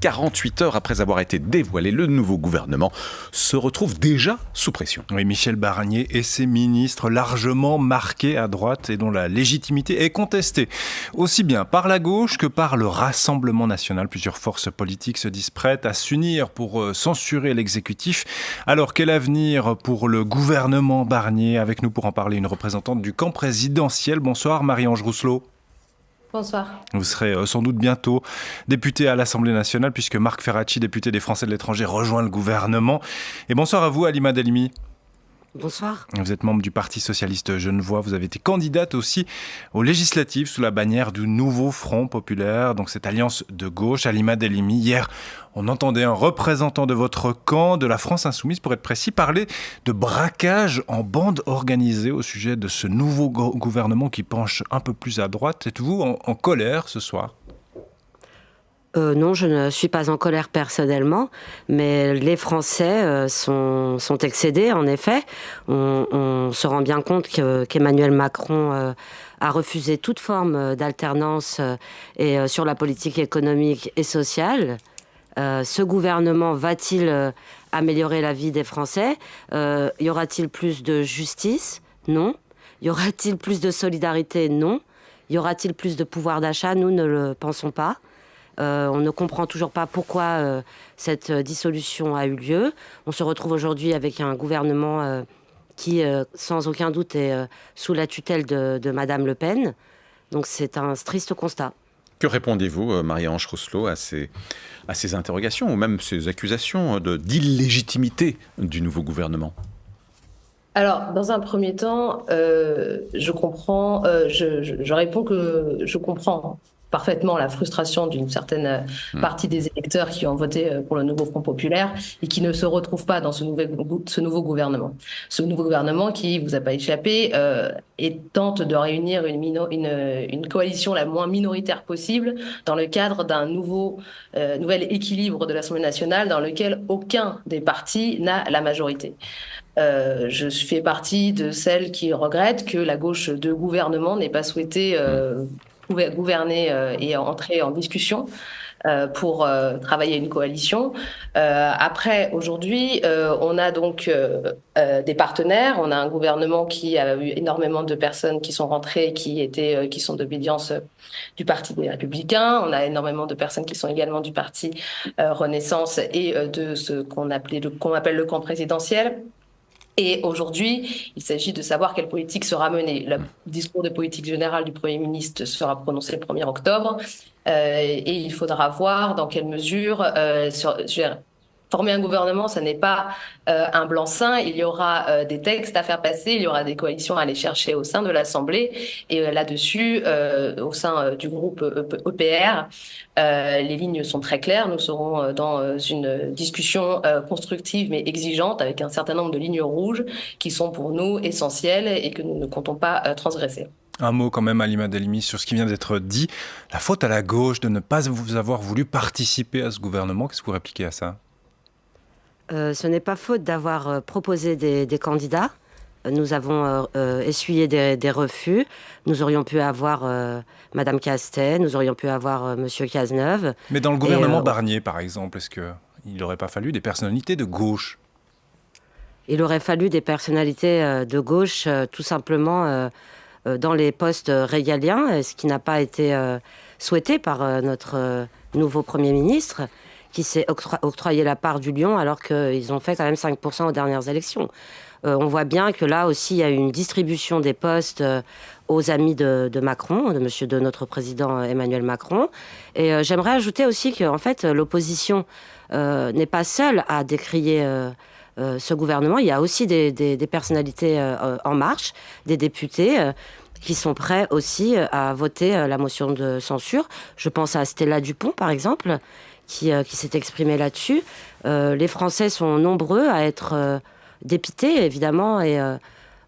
48 heures après avoir été dévoilé, le nouveau gouvernement se retrouve déjà sous pression. Oui, Michel Barnier et ses ministres largement marqués à droite et dont la légitimité est contestée, aussi bien par la gauche que par le Rassemblement national. Plusieurs forces politiques se disent prêtes à s'unir pour censurer l'exécutif. Alors, quel avenir pour le gouvernement Barnier? Avec nous pour en parler, une représentante du camp présidentiel. Bonsoir Marie-Ange Rousselot. Bonsoir. Vous serez sans doute bientôt député à l'Assemblée nationale puisque Marc Ferracci, député des Français de l'étranger, rejoint le gouvernement. Et bonsoir à vous Halima Delimi. Bonsoir. Vous êtes membre du Parti socialiste genevois. Vous avez été candidate aussi aux législatives sous la bannière du Nouveau Front populaire, donc cette alliance de gauche. Halima Delimi, hier, on entendait un représentant de votre camp, de la France insoumise, pour être précis, parler de braquage en bande organisée au sujet de ce nouveau gouvernement qui penche un peu plus à droite. Êtes-vous en colère ce soir ? Non, je ne suis pas en colère personnellement, mais les Français sont excédés, en effet. On se rend bien compte qu'Emmanuel Macron a refusé toute forme d'alternance et sur la politique économique et sociale. Ce gouvernement va-t-il améliorer la vie des Français ? Y aura-t-il plus de justice ? Non. Y aura-t-il plus de solidarité ? Non. Y aura-t-il plus de pouvoir d'achat ? Nous ne le pensons pas. On ne comprend toujours pas pourquoi cette dissolution a eu lieu. On se retrouve aujourd'hui avec un gouvernement qui, sans aucun doute, est sous la tutelle de Madame Le Pen. Donc c'est un triste constat. Que répondez-vous, Marie-Ange Rousselot, à ces interrogations ou même ces accusations d'illégitimité du nouveau gouvernement ? Alors, dans un premier temps, je réponds que je comprends parfaitement la frustration d'une certaine partie des électeurs qui ont voté pour le nouveau Front populaire et qui ne se retrouvent pas dans ce nouveau gouvernement. Ce nouveau gouvernement qui, vous a pas échappé, tente de réunir une coalition la moins minoritaire possible dans le cadre d'un nouvel équilibre de l'Assemblée nationale dans lequel aucun des partis n'a la majorité. Je fais partie de celles qui regrettent que la gauche de gouvernement n'ait pas souhaité gouverner et entrer en discussion pour travailler à une coalition. Après, aujourd'hui, on a donc des partenaires. On a un gouvernement qui a eu énormément de personnes qui sont rentrées, qui sont d'obédience du Parti des Républicains. On a énormément de personnes qui sont également du Parti Renaissance et de ce qu'on appelle le camp présidentiel. Et aujourd'hui, il s'agit de savoir quelle politique sera menée. Le discours de politique générale du Premier ministre sera prononcé le 1er octobre et il faudra voir dans quelle mesure former un gouvernement, ce n'est pas un blanc-seing. Il y aura des textes à faire passer, il y aura des coalitions à aller chercher au sein de l'Assemblée. Et là-dessus, au sein du groupe EPR, les lignes sont très claires. Nous serons dans une discussion constructive mais exigeante avec un certain nombre de lignes rouges qui sont pour nous essentielles et que nous ne comptons pas transgresser. Un mot quand même, Halima Delimi, sur ce qui vient d'être dit. La faute à la gauche de ne pas vous avoir voulu participer à ce gouvernement. Qu'est-ce que vous répliquez à ça ? Ce n'est pas faute d'avoir proposé des candidats. Nous avons essuyé des refus. Nous aurions pu avoir Madame Castet, nous aurions pu avoir Monsieur Cazeneuve. Mais dans le gouvernement Barnier, par exemple, est-ce qu'il n'aurait pas fallu des personnalités de gauche ? Il aurait fallu des personnalités de gauche, tout simplement dans les postes régaliens, ce qui n'a pas été souhaité par notre nouveau Premier ministre, qui s'est octroyé la part du lion alors qu'ils ont fait quand même 5% aux dernières élections. On voit bien que là aussi, il y a eu une distribution des postes aux amis de Macron, de notre président Emmanuel Macron. Et j'aimerais ajouter aussi qu'en fait, l'opposition n'est pas seule à décrier ce gouvernement. Il y a aussi des personnalités en marche, des députés qui sont prêts aussi à voter la motion de censure. Je pense à Stella Dupont, par exemple, qui s'est exprimée là-dessus. Les Français sont nombreux à être dépités, évidemment, et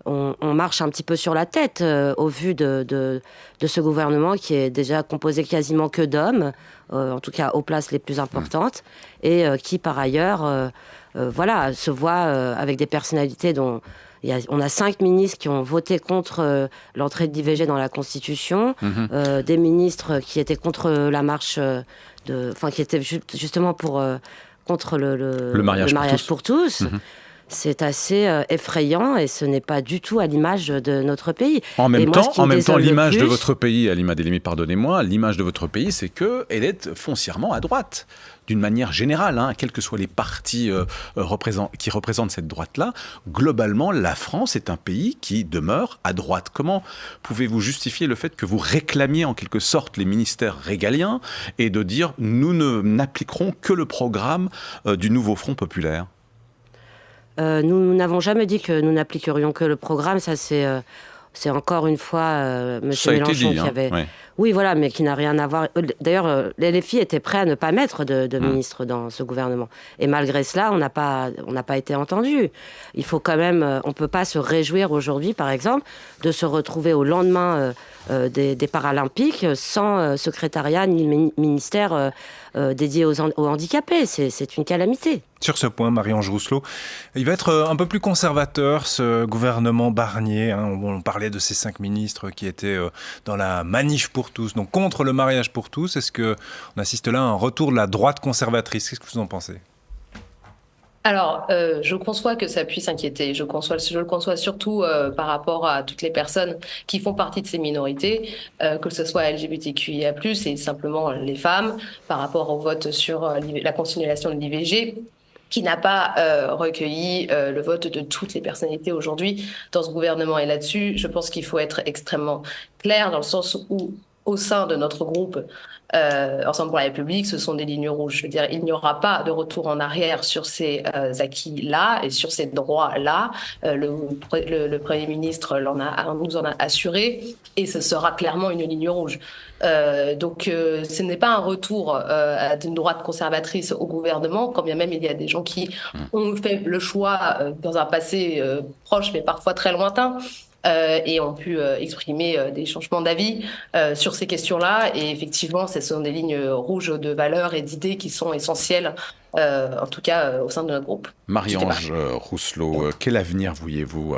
on marche un petit peu sur la tête au vu de ce gouvernement qui est déjà composé quasiment que d'hommes, en tout cas aux places les plus importantes, et qui, par ailleurs, se voit avec des personnalités dont On a 5 ministres qui ont voté contre l'entrée de l'IVG dans la Constitution, des ministres qui étaient contre la marche, qui étaient justement contre le mariage pour tous. C'est assez effrayant et ce n'est pas du tout à l'image de notre pays. En même temps, l'image de votre pays, Halima Delimi, pardonnez-moi, l'image de votre pays, c'est qu'elle est foncièrement à droite. D'une manière générale, quels que soient les partis qui représentent cette droite-là, globalement, la France est un pays qui demeure à droite. Comment pouvez-vous justifier le fait que vous réclamiez en quelque sorte les ministères régaliens et de dire « nous n'appliquerons que le programme du nouveau Front populaire » ? Nous n'avons jamais dit que nous n'appliquerions que le programme. Ça, c'est encore une fois M. Mélenchon qui avait... Ouais. Oui, voilà, mais qui n'a rien à voir. D'ailleurs, les LFI étaient prêts à ne pas mettre de ministre dans ce gouvernement. Et malgré cela, on n'a pas été entendu. Il faut quand même... on ne peut pas se réjouir aujourd'hui, par exemple, de se retrouver au lendemain des Paralympiques sans secrétariat ni ministère dédié aux handicapés. C'est une calamité. Sur ce point, Marie-Ange Rousselot, il va être un peu plus conservateur, ce gouvernement Barnier. On parlait de ces 5 ministres qui étaient dans la manif pour tous, donc contre le mariage pour tous. Est-ce qu'on assiste là à un retour de la droite conservatrice ? Qu'est-ce que vous en pensez ? Alors, je conçois que ça puisse inquiéter. Je le conçois surtout par rapport à toutes les personnes qui font partie de ces minorités, que ce soit LGBTQIA+, et simplement les femmes, par rapport au vote sur la continuation de l'IVG, qui n'a pas recueilli le vote de toutes les personnalités aujourd'hui dans ce gouvernement. Et là-dessus, je pense qu'il faut être extrêmement clair, dans le sens où, au sein de notre groupe, Ensemble pour la République, ce sont des lignes rouges. Je veux dire, il n'y aura pas de retour en arrière sur ces acquis-là et sur ces droits-là. Le Premier ministre nous en a assuré, et ce sera clairement une ligne rouge. Donc, ce n'est pas un retour d'une droite conservatrice au gouvernement, quand bien même il y a des gens qui ont fait le choix dans un passé proche, mais parfois très lointain, et ont pu exprimer des changements d'avis sur ces questions-là. Et effectivement, ce sont des lignes rouges de valeurs et d'idées qui sont essentielles, en tout cas au sein de notre groupe. Marie-Ange Rousselot, quel avenir voyez-vous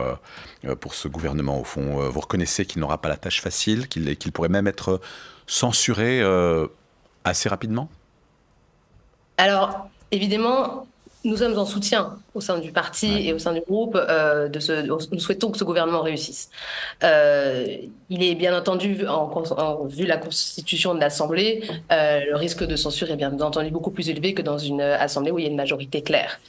pour ce gouvernement au fond ? Vous reconnaissez qu'il n'aura pas la tâche facile, qu'il pourrait même être censuré assez rapidement ? Alors, évidemment, nous sommes en soutien au sein du parti et au sein du groupe. Nous souhaitons que ce gouvernement réussisse. Il est bien entendu, vu la constitution de l'Assemblée, le risque de censure est bien entendu beaucoup plus élevé que dans une Assemblée où il y a une majorité claire.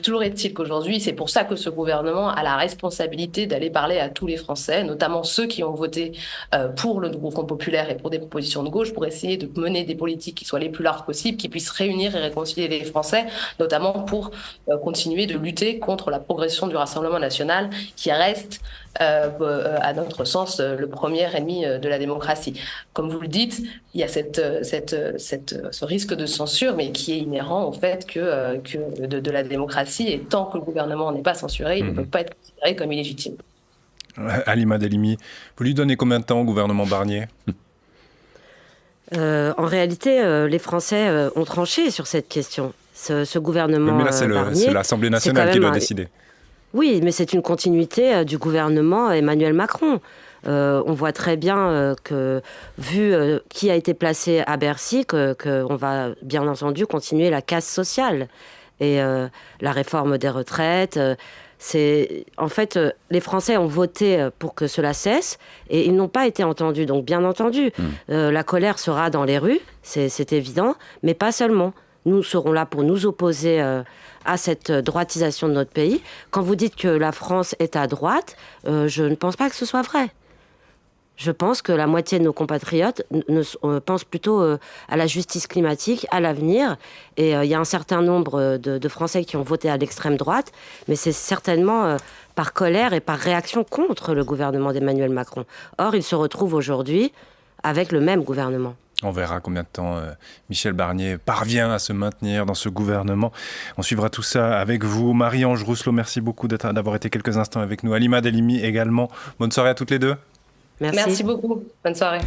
Toujours est-il qu'aujourd'hui, c'est pour ça que ce gouvernement a la responsabilité d'aller parler à tous les Français, notamment ceux qui ont voté pour le nouveau Front populaire et pour des propositions de gauche, pour essayer de mener des politiques qui soient les plus larges possibles, qui puissent réunir et réconcilier les Français, notamment pour continuer de lutter contre la progression du Rassemblement national, qui reste, à notre sens, le premier ennemi de la démocratie. Comme vous le dites, il y a ce risque de censure, mais qui est inhérent au fait que de la démocratie, et tant que le gouvernement n'est pas censuré, il ne peut pas être considéré comme illégitime. Halima Delimi, vous lui donnez combien de temps au gouvernement Barnier ? En réalité, les Français ont tranché sur cette question. Ce gouvernement mais là, c'est l'Assemblée nationale qui doit décider. Oui, mais c'est une continuité du gouvernement Emmanuel Macron. On voit très bien que, vu qui a été placé à Bercy, qu'on va bien entendu continuer la casse sociale. Et la réforme des retraites, en fait, les Français ont voté pour que cela cesse et ils n'ont pas été entendus. Donc, bien entendu, la colère sera dans les rues, c'est évident, mais pas seulement. Nous serons là pour nous opposer à cette droitisation de notre pays. Quand vous dites que la France est à droite, je ne pense pas que ce soit vrai. Je pense que la moitié de nos compatriotes pensent plutôt à la justice climatique, à l'avenir. Et il y a un certain nombre de Français qui ont voté à l'extrême droite, mais c'est certainement par colère et par réaction contre le gouvernement d'Emmanuel Macron. Or, ils se retrouvent aujourd'hui avec le même gouvernement. On verra combien de temps Michel Barnier parvient à se maintenir dans ce gouvernement. On suivra tout ça avec vous. Marie-Ange Rousselot, merci beaucoup d'avoir été quelques instants avec nous. Halima Delimi également. Bonne soirée à toutes les deux. Merci beaucoup. Bonne soirée.